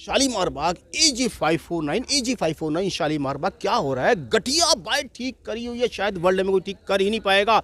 शालीमार बाग AG549 Shalimar बाग क्या हो रहा है। गठिया बाइक ठीक करी हुई है, शायद वर्ल्ड में कोई ठीक कर ही नहीं पाएगा।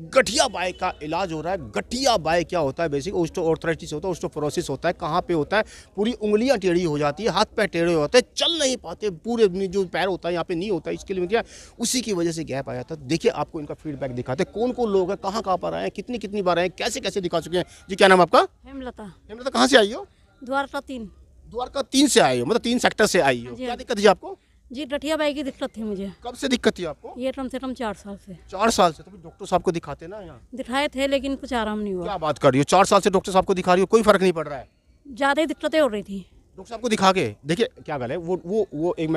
गठिया बाइक का इलाज हो रहा है। गठिया बाइक क्या होता है, बेसिक ओस्टोआर्थराइटिस होता है, ओस्टोपोरोसिस होता है। कहाँ पे होता है, पूरी उंगलियां टेढ़ी हो जाती है, हाथ पैर टेढ़े होते हैं, चल नहीं पाते, पूरे जो पैर होता है यहाँ पे नहीं होता है। इसके लिए क्या, उसी की वजह से गैप आया था। देखिए आपको इनका फीडबैक दिखाते हैं, कौन कौन लोग हैं, कहाँ पर आए हैं, कितनी बार आए हैं, कैसे कैसे दिखा चुके हैं। जी क्या नाम आपका? हेमलता। हेमलता कहाँ से आई हो? द्वारका 3। द्वारका 3 से आई हो, मतलब 3 सेक्टर से आई हो। क्या दिक्कत थी आपको? जी गठिया बाई की दिक्कत थी मुझे। कब से दिक्कत थी आपको? ये कम से कम 4 साल से। 4 साल से? तो डॉक्टर साहब को दिखाते ना यहाँ। दिखाए थे लेकिन कुछ आराम नहीं हुआ। क्या बात कर रही हो, 4 साल से डॉक्टर साहब को दिखा रही हो, कोई फर्क नहीं पड़ रहा है? ज़्यादा ही दिक्कतें हो रही थी। डॉक्टर साहब को दिखा के देखिए क्या गल है, वो एक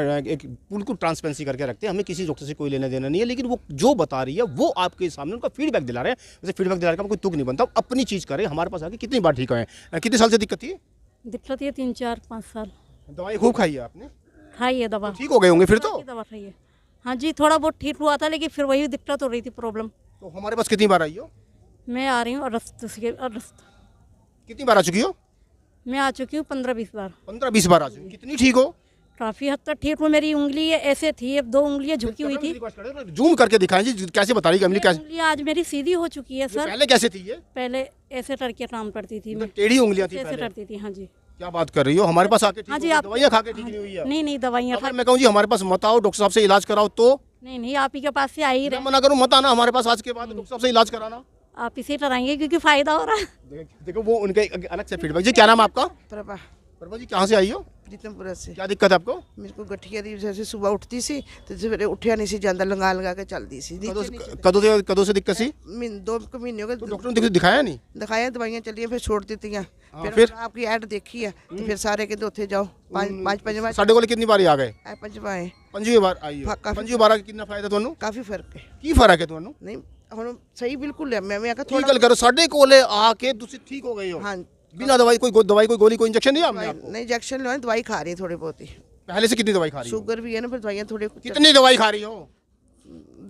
बिल्कुल ट्रांसपेरेंसी करके रखते हैं। हमें किसी डॉक्टर से कोई लेना देना नहीं है, लेकिन वो जो बता रही है वो आपके सामने उनका फीडबैक दिला रहे हैं। वैसे फीडबैक दिला रहे कोई तुक नहीं बनता, अपनी चीज़ करें। हमारे पास आके कितनी बार ठीक है, कितने साल से दिक्कत थी? दिक्कत ये 3, 4, 5 साल। दवाई खूब खाई है आपने? खाई है दवा। ठीक हो गए होंगे फिर तो? दवा खाई है, हाँ जी, थोड़ा बहुत ठीक हुआ था, लेकिन फिर वही दिक्कत हो रही थी, प्रॉब्लम। तो हमारे पास कितनी बार आई हो? मैं आ रही हूँ अगस्त। कितनी बार आ चुकी हो? मैं आ चुकी हूँ 15-20 बार। 15-20 बार आ चुकी। कितनी ठीक हो? काफ़ी हद तक ठीक हूँ। मेरी उंगली ऐसे थी, अब 2 उंगलियाँ झुकी हुई थी। जूम करके दिखाएं जी, कैसे बता रही है कैसे? उंगलियाँ आज मेरी सीधी हो चुकी है सर। पहले कैसे थी ये? पहले ऐसे करके काम करती थी मैं, टेढ़ी उंगलियां थी ऐसे पहले? करती थी, हाँ जी। क्या बात कर रही हो, हमारे पास आके ठीक हाँ जी, हुई, आप दवाइयाँ खा के ठीक नहीं हुई है? नहीं दवाइयाँ अगर मैं कहूँ जी हमारे पास मत आओ, डॉक्टर साहब से इलाज कराओ तो? नहीं, आप ही के पास से आ ही मैं रहे। मना करूँ मत आना हमारे पास आज के बाद, डॉक्टर साहब से इलाज कराना। आप इसे कराएंगे क्योंकि फायदा हो रहा है। देखो वो उनका एक अलग से फीडबैक। जी क्या नाम है आपका? प्रभा। प्रभा जी कहाँ से आई हो? प्रीतमपुरा से। क्या दिक्कत है आपको? मेरे को गठिया दी, जैसे सुबह उठती सी तो सवेरे उठिया नहीं सी जाता, लगा के चलती सी। कदों से दिक्कत सी? 2 महीने हो तो गए। डॉक्टर ने दिखाया नहीं? दिखाया, दवाइयाँ चलिए, फिर छोड़ दी। फिर आपकी ऐड देखी है तो फिर सारे कहते उठे जाओ। 5 साढ़े को कितनी बार आ गए? 5 आए। 5वीं बार आई हो? काफी। 5वीं बार कितना फायदा ਤੁਹਾਨੂੰ? काफी फर्क है। ਕੀ ਫਰਕ ਹੈ ਤੁਹਾਨੂੰ? नहीं हम सही बिल्कुल है। मैं आखा ਕੀ ਗੱਲ ਕਰੋ, ਸਾਡੇ ਕੋਲੇ ਆ ਕੇ ਤੁਸੀਂ ਠੀਕ ਹੋ ਗਏ ਹੋ हाँ, बिना दवाई? कोई दवाई, कोई गोली, कोई इंजेक्शन नहीं आपने आपको? नहीं इंजेक्शन लो, दवाई खा रही है थोड़ी बहुत ही। पहले से कितनी दवाई खा रही हो? शुगर भी है ना, फिर दवाइयाँ थोड़ी। कितनी दवाई खा रही हो?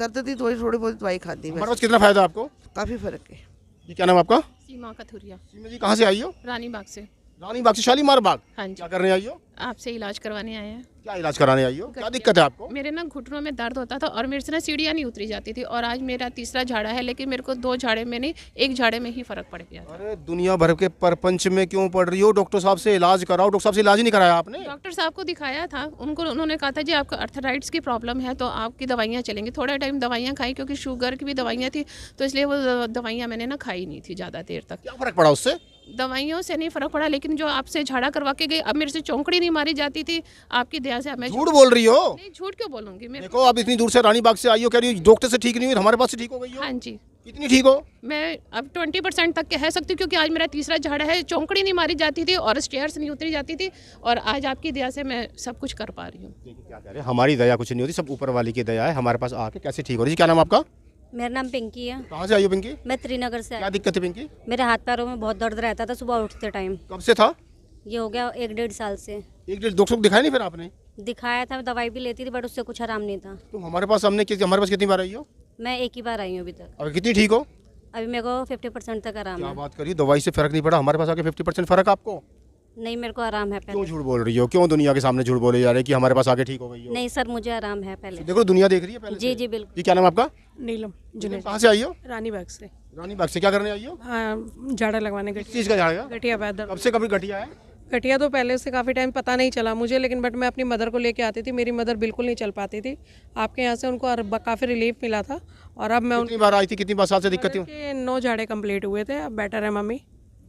दर्द थी थोड़ी बहुत दवाई खाती हमारे है। पास कितना फायदा आपको? काफी फर्क है। जी क्या नाम है आपका? सीमा कथुरिया। सीमा जी कहाँ से आई हो? रानी बाग से। रानी बाग से शालीमार बाग? हाँ जी, क्या करने आई हो? आपसे इलाज करवाने आए हैं। क्या इलाज कराने आई हो? क्या दिक्कत है आपको? मेरे ना घुटनों में दर्द होता था और मेरे से ना सीढ़ियाँ नहीं उतरी जाती थी, और आज मेरा तीसरा झाड़ा है, लेकिन मेरे को 2 झाड़े में नहीं, 1 झाड़े में ही फर्क पड़ गया। अरे दुनिया भर के परपंच में क्यों पड़ रही हो? डॉक्टर साहब से इलाज कराओ। डॉक्टर साहब से इलाज ही नहीं कराया आपने? डॉक्टर साहब को दिखाया था, उन्होंने कहा था जी आपको अर्थराइट्स की प्रॉब्लम है तो आपकी दवाइयाँ चलेंगी। थोड़ा टाइम दवाइयाँ खाई, क्योंकि शुगर की भी दवाइयाँ थी, तो इसलिए वो दवाइयाँ मैंने ना खाई नहीं थी ज़्यादा देर तक। क्या फर्क पड़ा उससे? दवाइयों से नहीं फर्क पड़ा, लेकिन जो आपसे झाड़ा करवा के गई, अब मेरे से चौंकड़ी नहीं मारी जाती थी आपकी दया से। मैं झूठ बोल रही हो? नहीं, झूठ क्यों बोलूँगी मैं? देखो आप इतनी दूर से रानी बाग से आई हो, कह रही हो डॉक्टर से ठीक नहीं हुई, हमारे पास से ठीक हो गई हो। हाँ जी, कितनी ठीक हो? मैं अब 20% तक कह सकती हूँ, क्योंकि आज मेरा तीसरा झाड़ा है। चौंकड़ी नहीं मारी जाती थी और स्टेयर्स नहीं उतरी जाती थी, और आज आपकी दया से मैं सब कुछ कर पा रही हूँ। देखिए क्या कह रहे हैं, हमारी दया कुछ नहीं होती, सब ऊपर वाली की दया है। हमारे पास आके कैसे ठीक हो रही है? क्या नाम है आपका? मेरा नाम पिंकी है। कहाँ से आई हो पिंकी? मैं त्रिनगर से क्या दिक्कत है पिंकी? मेरे हाथ पैरों में बहुत दर्द रहता था सुबह उठते टाइम। कब से था? ये हो गया 1-1.5 साल से। 1-1.5 डॉक्टर को दिखाया नहीं फिर आपने? दिखाया था, दवाई भी लेती थी, बट उससे कुछ आराम नहीं था। तो हमारे पास कितनी बार आई हो? मैं 1 ही बार आई हूँ अभी तक। अब कितनी ठीक हो? अभी मेरे को 50% तक आराम क्या है। बात करिए, दवाई से फर्क नहीं पड़ा, हमारे पास आके 50% फर्क आपको? नहीं, मेरे को आराम है क्यों पहले। झूठ बोल रही हो? क्यों दुनिया के सामने झूठ बोले जा रहे हैं कि हमारे पास आके ठीक हो गई हो? नहीं सर, मुझे आराम है पहले। देखो दुनिया देख रही है पहले जी से। जी बिल्कुल। जी क्या नाम है आपका? नीलम जुनेद। कहाँ से आई हो? रानी बाग से। रानी बाग से क्या करने आई हो? झाड़ा लगवाने किस चीज़ का झाड़ा? गठिया पैदल। कब से कभी गठिया है? गठिया तो पहले से काफ़ी टाइम पता नहीं चला मुझे, लेकिन बट मैं अपनी मदर को लेके आती थी। मेरी मदर बिल्कुल नहीं चल पाती थी, आपके यहाँ से उनको काफ़ी रिलीफ मिला था, और अब मैं कितनी बार आई थी, कितनी बार साल से दिक्कत थी? उनके 9 झाड़े कंप्लीट हुए थे। अब बेटर है मम्मी,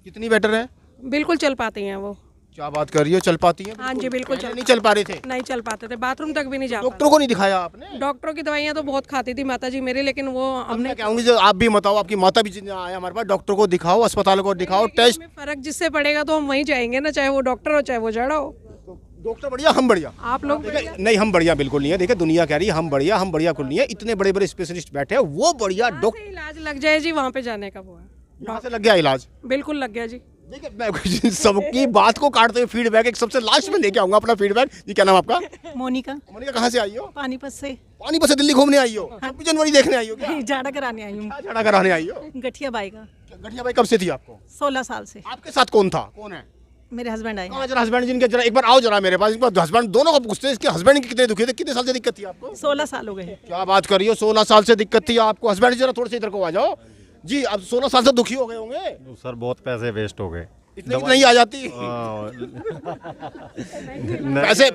कितनी बेटर है? बिल्कुल चल पाती हैं वो। क्या बात कर रही हो, चल पाती है? हाँ जी बिल्कुल नहीं चल पा रहे थे? नहीं चल पाते थे, बाथरूम तक भी नहीं जा पाते। डॉक्टरों को नहीं दिखाया आपने? डॉक्टरों की दवाइयाँ तो बहुत खाती थी माता जी मेरी, लेकिन वो हमने मैं कहूँगी जो आप भी बताओ, आपकी माता भी आए हमारे पास, डॉक्टर को दिखाओ, अस्पताल को दिखाओ, टेस्ट। हमें फर्क जिससे पड़ेगा तो हम वहीं जाएंगे ना, चाहे वो डॉक्टर हो चाहे वो जड़ा हो। डॉक्टर बढ़िया, हम बढ़िया? आप लोग नहीं, हम बढ़िया बिल्कुल नहीं है। देखिए दुनिया कह रही है हम बढ़िया कुल नहीं है। इतने बड़े बड़े स्पेशलिस्ट बैठे हैं, वो बढ़िया डॉक्टर। इलाज लग जाए जी, वहाँ पे जाने का वो है। यहाँ से लग गया इलाज? बिल्कुल लग गया जी। देखिए मैं सबकी बात को काटते हुए फीडबैक एक सबसे लास्ट में लेके आऊंगा अपना फीडबैक। जी क्या नाम आपका? मोनिका। मोनिका कहाँ से आई हो? पानीपत से। पानीपत से दिल्ली घूमने आई हो? 26 जनवरी देखने आई हो क्या? झाड़ा कराने आई हूँ। क्या झाड़ा कराने आई हो? गठिया बाई का। गठिया बाई कब से थी आपको? 16 साल से। आपके साथ कौन था, कौन है? मेरे हस्बैंड आए कहाँ जरा हस्बैंड जिनके, जरा एक बार आओ जरा मेरे पास। एक बार हस्बैंड दोनों को पूछते हैं इसके हस्बैंड की कितने दुखी थे, कितने साल से दिक्कत थी आपको? 16 साल हो गए। क्या बात कर रही हो, 16 साल से दिक्कत थी आपको? हस्बैंड जरा थोड़े से इधर को आ जाओ जी। अब 16 साल से दुखी हो गए होंगे? सर बहुत पैसे वेस्ट हो गए। इतने की नहीं आ जाती?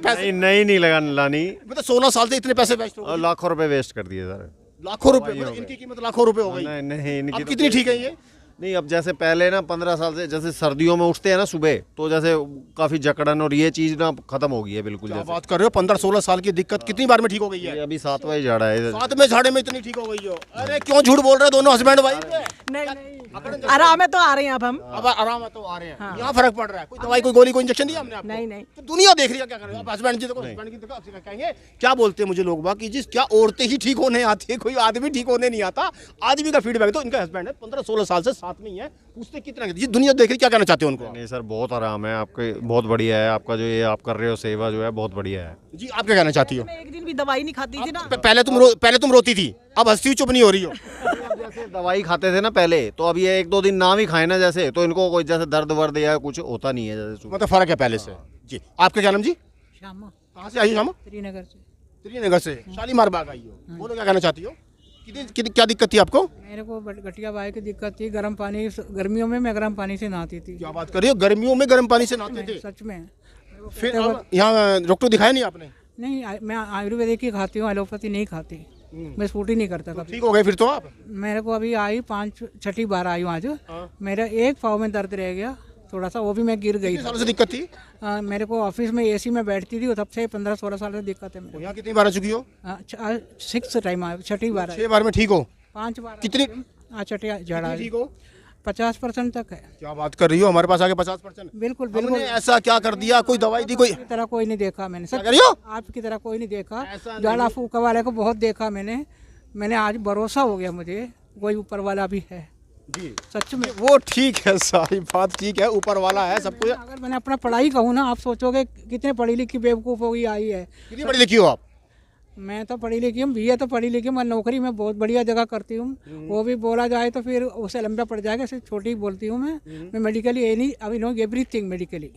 पैसे नहीं लानी, मतलब 16 साल से इतने पैसे वेस्ट हो और गए? लाखों रुपए वेस्ट कर दिए सर। लाखों रुपए, मतलब इनकी कीमत लाखों रुपए हो गई। नहीं इनकी अब कितनी ठीक है ये? नहीं, अब जैसे पहले ना 15 साल से जैसे सर्दियों में उठते हैं ना सुबह, तो जैसे काफी जकड़न और ये चीज ना खत्म हो गई है बिल्कुल। क्या जैसे बात कर रहे हो, 15-16 साल की दिक्कत कितनी बार में ठीक हो गई ये है? अभी 7वां ही झाड़ा है। 7वें झाड़े में इतनी ठीक हो गई हो? अरे क्यों झूठ बोल रहे हो दोनों हस्बैंड वाइफ? नहीं आराम है तो आ रहे हैं अब हम। अब आराम है तो आ रहे हैं। यहाँ फर्क पड़ रहा है? कोई दवाई, कोई गोली, कोई इंजेक्शन दिया हमने आपको? नहीं। तो दुनिया देख रही है क्या कर रहे हो आप? हस्बैंड जी देखो, हस्बैंड की देखो, आपसे क्या कहेंगे? क्या बोलते हैं मुझे लोग बाकी जी, क्या औरतें ही ठीक होने आती है, कोई आदमी ठीक होने नहीं आता? आदमी का फीडबैक तो इनका हस्बैंड है 15-16 साल से साथ में ही है, पूछते कितना जी दुनिया देख रही, क्या कहना चाहते हो उनको? नहीं सर, बहुत आराम है आपके, बहुत बढ़िया है आपका जो ये आप कर रहे हो सेवा जो है बहुत बढ़िया है जी। आप क्या कहना चाहती हो? मैं एक दिन भी दवाई नहीं खाती थी ना। पहले तुम रोती थी, अब हंसती चुप नहीं हो रही हो? जैसे दवाई खाते थे ना पहले, तो अब ये 1-2 दिन ना भी खाए ना जैसे, तो इनको कोई जैसे दर्द वर्द या कुछ होता नहीं है जैसे। मतलब फर्क है पहले से जी। आपका क्या नाम जी? श्यामा, कहाँ से आई हो श्यामा? श्रीनगर से। श्रीनगर से शालीमार बाग आई हो। बोलो क्या कहना चाहती हो? क्या दिक्कत थी आपको? मेरे को गठिया बाई की दिक्कत थी, गर्म पानी, गर्मियों में मैं गर्म पानी से नहाती थी। क्या बात कर रही हो, गर्मियों में गर्म पानी से नहाते थे? सच में। फिर अब यहाँ डॉक्टर दिखाया नहीं आपने? नहीं, मैं आयुर्वेदिक ही खाती हूँ, एलोपैथी नहीं खाती। मैं सूट ही नहीं करता कभी। ठीक हो गए फिर तो आप? मेरे को अभी आई 5-6 बार आई हूँ आज। मेरा एक पाँव में दर्द रह गया थोड़ा सा, वो भी मैं गिर गई कितने सालों से दिक्कत थी? मेरे को ऑफिस में एसी में बैठती थी, तब से 15-16 साल से दिक्कत है मेरे। यहाँ कितनी बार आ चुकी हो? 6 टाइम आया, 6ठी बार आई। 6 बार में ठीक हो? 5 बार कितनी? छठी झाड़ा ठीक हो? 50% तक है। क्या बात कर रही हो, हमारे पास आके 50%? बिल्कुल हमने बिल्कुल। ऐसा क्या कर दिया? कोई दवाई दी? कोई आपकी तरह कोई नहीं देखा मैंने, क्या सच कर रही हो? आपकी तरह कोई नहीं देखा। ऐसा नहीं। झाड़ा फूका वाले को बहुत देखा मैंने आज भरोसा हो गया मुझे, कोई ऊपर वाला भी है जी। सच में। वो ठीक है, सारी बात ठीक है, ऊपर वाला है सब कुछ। अगर मैंने अपना पढ़ाई कहूँ ना, आप सोचोगे कितने पढ़ी लिखी बेवकूफ़ होगी आई है। कितनी पढ़ी लिखी हो आप? मैं तो पढ़ी लिखी हूँ, बीए तो पढ़ी लिखी हूँ, मैं नौकरी में बहुत बढ़िया जगह करती हूँ। वो भी बोला जाए तो फिर उसे लंबा पड़ जाएगा, सिर्फ छोटी बोलती हूँ मैं मेडिकली ये नहीं, अभी नो एवरीथिंग मेडिकली।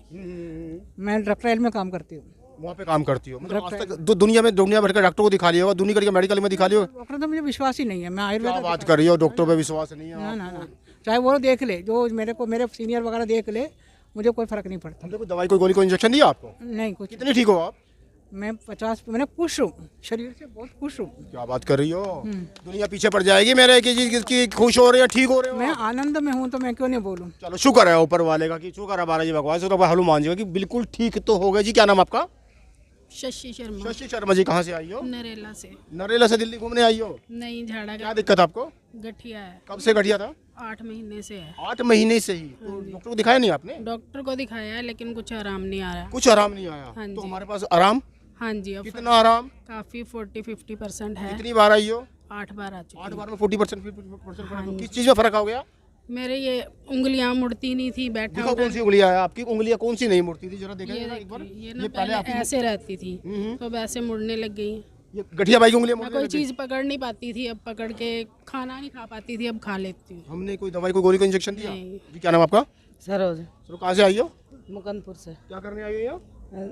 मैं ड्रग में काम करती हूँ। वहाँ पे काम करती हो? मतलब आज तक दुनिया भर के डॉक्टर को दिखा लिया होगा, दुनिया भर के मेडिकल में दिखा लिया होगा? डॉक्टर तो मुझे विश्वास ही नहीं है। मैं क्या आयुर्वेद बात कर रही हो, डॉक्टर पे विश्वास नहीं है? ना, चाहे वो देख ले, जो मेरे सीनियर वगैरह देख ले, मुझे कोई फर्क नहीं पड़ता। हमने कोई दवाई, कोई गोली, कोई इंजेक्शन दिया आपको? नहीं कुछ। कितनी ठीक हो आप? मैं 50, मैंने खुश हूँ, शरीर से बहुत खुश हूँ। क्या बात कर रही हो? दुनिया पीछे पड़ जाएगी मेरे कि खुश हो रहे हो, ठीक हो रहे हो? मैं आनंद में हूँ तो मैं क्यों नहीं बोलूँ। चलो शुक्र है ऊपर वाले का, कि शुक्र है बालाजी भगवान से, तो हनुमान जी का कि बिल्कुल ठीक तो हो गए जी। क्या नाम आपका? शशि शर्मा, शशि शर्मा जी। कहाँ से आई हो? नरेला से। नरेला से दिल्ली घूमने आई हो? नहीं, झाड़ा क्या दिक्कत आपको? गठिया है, कब से गठिया था? 8 महीने से है। 8 महीने से ही? तो डॉक्टर को दिखाया नहीं आपने? डॉक्टर को दिखाया है लेकिन कुछ आराम नहीं आ रहा। कुछ आराम नहीं आया? हाँ तो जी। हमारे पास आराम? हाँ जी, अब कितना आराम? काफ़ी 40-50% है। कितनी बार आई हो? 8 बार आ चुकी 8 है। बार में 40% किस चीज में फर्क हो गया? मेरे ये उंगलियां मुड़ती नहीं थी, बैठा देखो उठा कौन सी उंगलियां है आपकी? उंगलियां कौन सी नहीं मुड़ती थी, जरा देखा ये जरा एक बार। देखिए, ये ये ना पहले पहले आपकी ऐसे रहती थी, तो अब ऐसे मुड़ने लग गई। ये गठिया बाई की उंगलियां मैं मुड़ने कोई लग गई। चीज़ पकड़ नहीं पाती थी, अब पकड़ के खाना नहीं खा पाती थी, अब खा लेती हूँ। हमने कोई दवाई, कोई गोली, कोई इंजेक्शन दिया? नहीं। जी क्या नाम आपका? सरोज, सर कहाँ से आई हो? मुकंदपुर से। क्या करने आई हो यहाँ?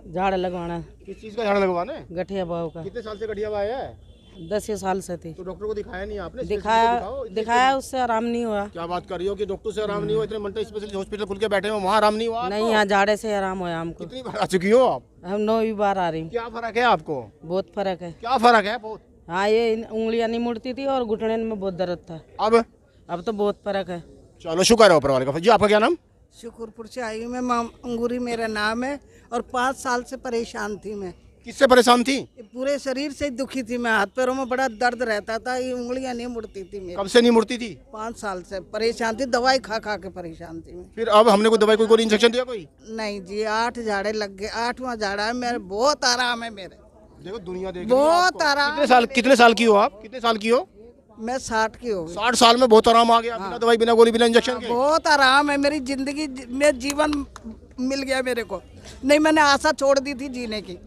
झाड़ लगवाना, किस चीज का झाड़ लगवाना है? गठिया बाव का। कितने साल से गठिया बाई है? 10 साल से थी। तो डॉक्टर को दिखाया नहीं आपने? दिखाया उससे आराम नहीं हुआ। क्या बात कर रही हो कि डॉक्टर से आराम नहीं हुआ? इतने मल्टी स्पेशलिस्ट हॉस्पिटल खुल के बैठे हो, वहाँ आराम नहीं हुआ? नहीं, यहाँ झाड़े से आराम हुआ हमको। कितनी बार आ चुकी हो आप? हम 9वीं बार आ रही हूँ। क्या फर्क है आपको? बहुत फर्क है। क्या फर्क है? बहुत। हाँ, ये उंगलियां नहीं मुड़ती थी और घुटने में बहुत दर्द था। अब तो बहुत फर्क है। चलो शुक्र है ऊपर वाले का। जी आपका क्या नाम? शुक्रपुर से आई हूँ मैं, अंगूरी मेरा नाम है, और 5 साल से परेशान थी मैं। किससे परेशान थी? पूरे शरीर से दुखी थी मैं, हाथ पैरों में बड़ा दर्द रहता था, ये उंगलियां नहीं मुड़ती थी मेरी। कब से नहीं मुड़ती थी? 5 साल से परेशान थी, दवाई खा खा के परेशान थी मैं। फिर अब हमने कोई दवाई, कोई गोली, इंजेक्शन दिया कोई? नहीं जी, 8 झाड़े लग गए, 8वां झाड़ा है मेरे, बहुत आराम है मेरे। देखो दुनिया देख बहुत आराम। कितने साल की हो आप? कितने साल की हो? मैं 60 की हो गई। 60 साल में बहुत आराम आ गया, बिना दवाई, बिना गोली, बिना इंजेक्शन के? बहुत आराम है, मेरी जिंदगी में जीवन मिल गया मेरे को। नहीं, मैंने आशा छोड़ दी थी जीने की,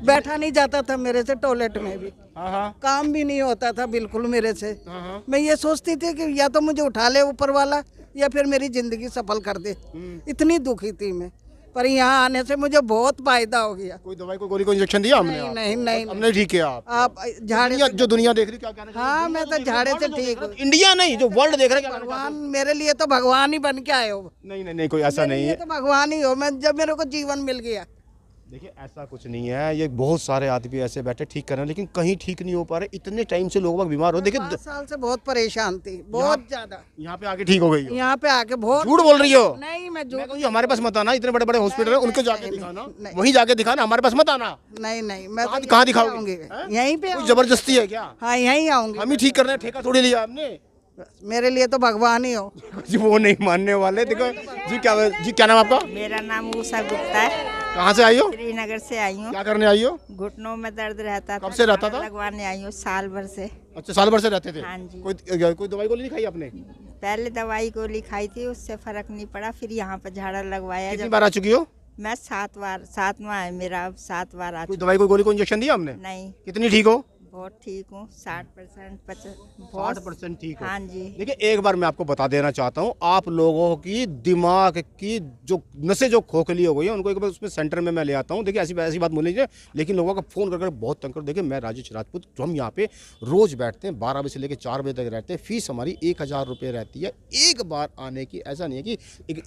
बैठा नहीं जाता था मेरे से टॉयलेट में भी, काम भी नहीं होता था बिल्कुल मेरे से। मैं ये सोचती थी कि या तो मुझे उठा ले ऊपर वाला, या फिर मेरी जिंदगी सफल कर दे। इतनी दुखी थी मैं, पर यहाँ आने से मुझे बहुत फायदा हो गया। कोई दवाई कोई गोली कोई इंजेक्शन दिया हमने? नहीं नहीं नहीं, हमने ठीक किया आप झाड़े दुनिया, जो दुनिया देख रही क्या कहना चाहते हाँ मैं तो झाड़े से ठीक हूँ। इंडिया नहीं जो वर्ल्ड देख रहे हैं, क्या कहना भगवान मेरे लिए तो भगवान ही बन के आए हो। नहीं नहीं नहीं, कोई ऐसा नहीं ये है। तो भगवान ही हो, मैं जब मेरे को जीवन मिल गया। देखिए ऐसा कुछ नहीं है, ये बहुत सारे आदमी ऐसे बैठे ठीक कर रहे हैं लेकिन कहीं ठीक नहीं हो पा रहे। इतने टाइम से लोग बीमार हो, देखिए 5 साल से बहुत परेशान थी, बहुत ज्यादा। यहाँ पे आके ठीक हो गई हो। यहाँ पे आके बहुत झूठ बोल रही हो? नहीं मैं मैं झूठ कहूँ जी, हमारे पास मत आना, इतने बड़े बड़े हॉस्पिटल है उनको जाके नहीं, दिखाना, नहीं। वहीं जाके दिखाना, हमारे पास मत आना। नहीं नहीं मैं तो कहाँ यहीं दिखाओगे? पे आऊंगी, यहीं पे कोई जबरदस्ती है क्या? हाँ यहीं आऊंगी। हम ही ठीक कर रहे हैं, ठेका थोड़ी लिया हमने। मेरे लिए तो भगवान ही हो। जी वो नहीं मानने वाले। देखो जी क्या नाम आपका? मेरा नाम उषा गुप्ता है, कहाँ से आई हो? श्रीनगर से आई हूँ। क्या करने आई हो? घुटनों में दर्द रहता था। कब से रहता था? लगवाने आई हूँ साल भर से। अच्छा साल भर से रहते थे? हाँ जी। कोई दवाई गोली नहीं खाई आपने? पहले दवाई गोली खाई थी, उससे फर्क नहीं पड़ा, फिर यहाँ पर झाड़ा लगवाया। कितनी बार आ चुकी हो? मैं 7 बार, 7वां है मेरा, अब 7 बार आ कोई चुकी। दवाई कोई गोली कोई इंजेक्शन दिया हमने? नहीं, कितनी ठीक हो? बहुत ठीक हूँ, 60%, 60% ठीक हो? हाँ जी। देखिए एक बार मैं आपको बता देना चाहता हूँ, आप लोगों की दिमाग की जो नसें जो खोखली हो गई है उनको एक बार उसमें सेंटर में मैं ले आता हूँ। देखिए ऐसी बात बोल लीजिए, लेकिन लोगों का फ़ोन करके बहुत तंग कर। देखिए मैं राजेश राजपूत, जो हम यहाँ पे रोज़ बैठते हैं 12 बजे से लेकर 4 बजे तक रहते हैं। फीस हमारी 1000 रुपये रहती है एक बार आने की। ऐसा नहीं है कि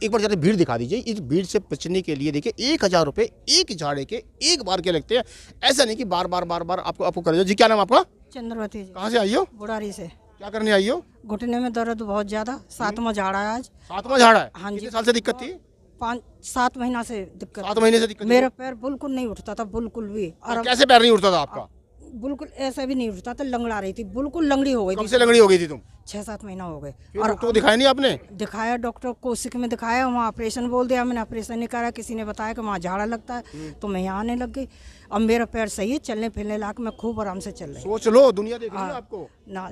एक बार ज़्यादा भीड़ दिखा दीजिए। इस भीड़ से बचने के लिए देखिए 1000 रुपये एक झाड़े के एक बार के लगते हैं। ऐसा नहीं कि बार बार आपको कर। जी क्या नाम आपका? चंद्रवती जी, कहाँ से आई हो? बुढ़ारी से। क्या करने आई हो? घुटने में दर्द बहुत ज्यादा, 7वां झाड़ा है आज। 7वां झाड़ा है? हाँ जी। कितने साल से दिक्कत थी? 5-7 महीना से दिक्कत। 7 महीने से दिक्कत थी? मेरा पैर बिल्कुल नहीं उठता था, बिल्कुल भी। और अब कैसे पैर नहीं उठता था आपका? बिल्कुल ऐसा भी नहीं उठता था, लंगड़ा रही थी, बिल्कुल लंगड़ी हो गई कब थी। से लंगड़ी हो गई थी तुम? 6-7 महीना हो गए। फिर डॉक्टर को दिखाया नहीं आपने? दिखाया, डॉक्टर कोशिक में दिखाया, वहाँ ऑपरेशन बोल दिया। मैंने ऑपरेशन नहीं करा, किसी ने बताया कि वहाँ झाड़ा लगता है, तो मैं यहाँ आने लग गई। अब मेरा पैर सही है, चलने फिरने लायक, मैं खूब आराम से चल रही हूँ। सोच लो, दुनिया देख रही है आपको। ना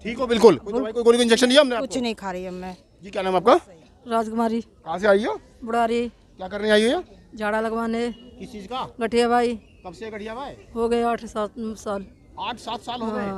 ठीक हो बिल्कुल? कोई दवाई कोई गोली कोई इंजेक्शन दिया हमने कुछ आपको? नहीं खा रही अब मैं। जी क्या नाम आपका? राजकुमारी, कहाँ से आई हो? बुढ़ारी, क्या करने आई हो यहाँ? झाड़ा लगवाने। किस चीज़ का? गठिया भाई, कब से गठिया भाई? हो गए 8-7 साल। 8-7 साल हो गए?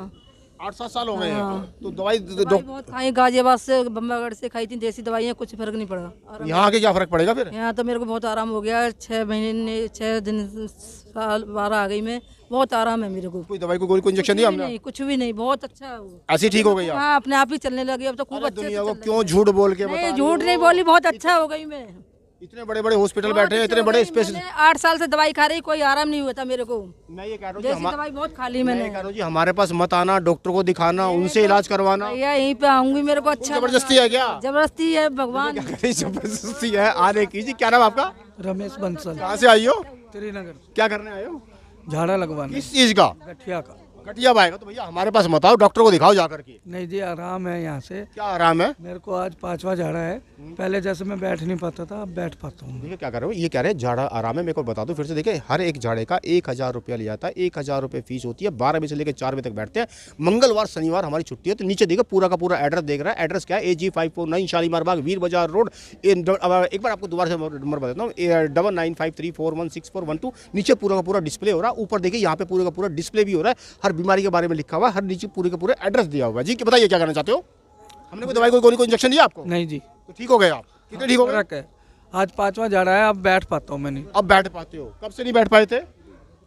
8-7 साल हो गए हैं। तो दवाई बहुत खाई, गाजियाबाद से, बम्बागढ़ से खाई थी देसी दवाइयाँ, कुछ फर्क नहीं पड़ा। यहाँ आके क्या फर्क पड़ेगा फिर? यहाँ तो मेरे को बहुत आराम हो गया। 6 महीने 6 दिन साल 12 आ गई मैं, बहुत आराम है मेरे को। कोई दवाई कोई गोली कोई इंजेक्शन दिया हमने? नहीं, कुछ भी नहीं, बहुत अच्छा है वो। ऐसी ठीक हो गई आप? हाँ, अपने आप ही चलने लगी अब तो, खूब अरे अच्छे से दुनिया को चलने क्यों झूठ बोल के लगी। बता नहीं, रही झूठ हो? नहीं बोली, बहुत अच्छा हो गई मैं। इतने बड़े बड़े हॉस्पिटल बैठे हैं, इतने बड़े स्पेशल। 8 साल से दवाई खा रही, कोई आराम नहीं हुआ था मेरे को। मैं ये कह रहा हूँ देसी दवाई बहुत खा ली मैं मैंने। ये कह रहा हूँ जी हमारे पास मत आना, डॉक्टर को दिखाना, उनसे इलाज करवाना। भैया यहीं पे आऊंगी, मेरे को अच्छा जबरदस्ती है क्या? जबरदस्ती है, भगवान। जबरदस्ती है आने की। जी क्या नाम आपका? रमेश बंसल, कहाँ से आई हो? श्रीनगर। क्या करने आए हो? झाड़ा लगवाने, किस चीज का? गठिया का। गठिया भाई तो भैया हमारे पास मत आओ, डॉक्टर को दिखाओ जाकर के। नहीं जी, आराम है यहाँ से। क्या आराम है? मेरे को आज 5वां झाड़ा है, पहले जैसे मैं बैठ नहीं पाता था, अब बैठ पाता हूँ। देखिए क्या कर रहे हो, ये कह रहे हैं झाड़ा आराम है। मेरे को बता दो फिर से, देखिए हर एक झाड़े का 1000 रुपया लिया जाता है। 1000 रुपये फीस होती है। 12 बजे से लेकर 4 बजे तक बैठते हैं। मंगलवार शनिवार हमारी छुट्टी है। तो नीचे देखो पूरा का पूरा एड्रेस देख रहा है। एड्रेस क्या है? AG 549 शालीमार बाग, वीर बाजार रोड। एक बार आपको दोबारा से नंबर बताता हूँ, 9953416412। नीचे पूरा का पूरा डिस्प्ले हो रहा है। ऊपर देखिए यहाँ पे पूरा का पूरा डिस्प्ले भी हो रहा है, हर बीमारी के बारे में लिखा हुआ है, हर नीचे पूरे का पूरा एड्रेस दिया हुआ है। जी बताइए क्या करना चाहते हो? हमने कोई दवाई कोई गोली कोई इंजेक्शन दिया आपको? नहीं जी, तो ठीक हो गए आप? कितने ठीक हो गए? फर्क है। आज 5वां झाड़ा है, अब बैठ पाता हूँ मैं। नहीं, अब बैठ पाते हो? कब से नहीं बैठ पाए थे?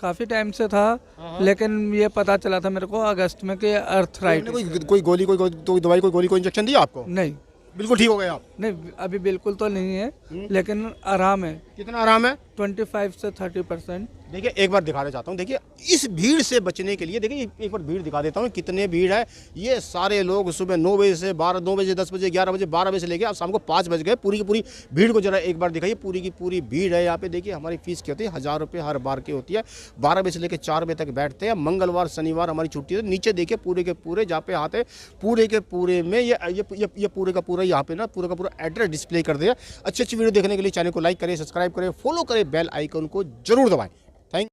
काफी टाइम से था, लेकिन ये पता चला था मेरे को अगस्त में कि अर्थराइटिस। कोई गोली कोई दवाई कोई गोली कोई इंजेक्शन दिया आपको? नहीं, बिल्कुल ठीक हो गए आप? नहीं अभी बिल्कुल तो नहीं है, लेकिन आराम है। कितना आराम है? 25 से 30%। देखिए एक बार दिखाना चाहता हूँ। देखिए इस भीड़ से बचने के लिए देखिए एक बार भीड़ दिखा देता हूँ, कितने भीड़ है। ये सारे लोग सुबह 9 बजे से 9 बजे 10 बजे 11 बजे 12 बजे से लेके अब शाम को 5 बज गए। पूरी की पूरी भीड़ को जरा एक बार दिखाइए। पूरी की पूरी भीड़ है यहाँ पे। देखिए हमारी फीस क्या होती है? 1000 रुपये हर बार की होती है। 12 बजे से लेकर 4 बजे तक बैठते हैं। मंगलवार शनिवार हमारी छुट्टी है। नीचे देखिए पूरे के पूरे जहाँ पे आते पूरे के पूरे में ये पूरे का पूरा यहाँ पे ना पूरा का पूरा एड्रेस डिस्प्ले कर दिया। अच्छी अच्छी वीडियो देखने के लिए चैनल को लाइक करें, सब्सक्राइब करें, फॉलो करें, बेल आइकन को जरूर दबाएं। थैंक